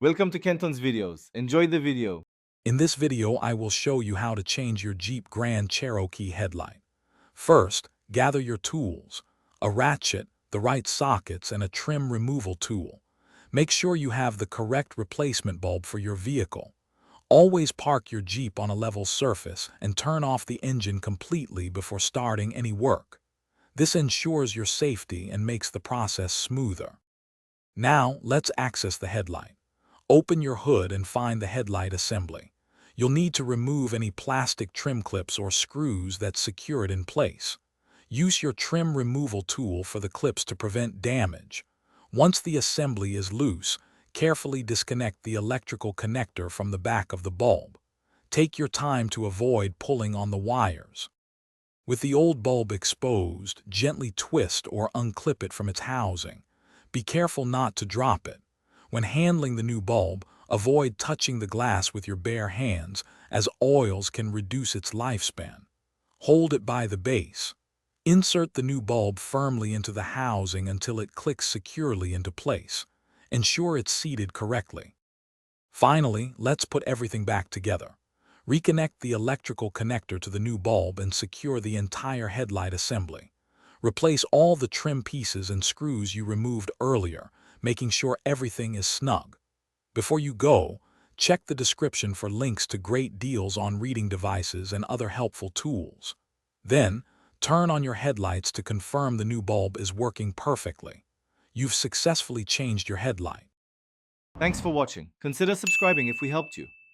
Welcome to Kenton's videos. Enjoy the video. In this video, I will show you how to change your Jeep Grand Cherokee headlight. First, gather your tools: a ratchet, the right sockets, and a trim removal tool. Make sure you have the correct replacement bulb for your vehicle. Always park your Jeep on a level surface and turn off the engine completely before starting any work. This ensures your safety and makes the process smoother. Now, let's access the headlight. Open your hood and find the headlight assembly. You'll need to remove any plastic trim clips or screws that secure it in place. Use your trim removal tool for the clips to prevent damage. Once the assembly is loose, carefully disconnect the electrical connector from the back of the bulb. Take your time to avoid pulling on the wires. With the old bulb exposed, gently twist or unclip it from its housing. Be careful not to drop it. When handling the new bulb, avoid touching the glass with your bare hands, as oils can reduce its lifespan. Hold it by the base. Insert the new bulb firmly into the housing until it clicks securely into place. Ensure it's seated correctly. Finally, let's put everything back together. Reconnect the electrical connector to the new bulb and secure the entire headlight assembly. Replace all the trim pieces and screws you removed earlier, making sure everything is snug. Before you go, check the description for links to great deals on reading devices and other helpful tools. Then, turn on your headlights to confirm the new bulb is working perfectly. You've successfully changed your headlight. Thanks for watching. Consider subscribing if we helped you.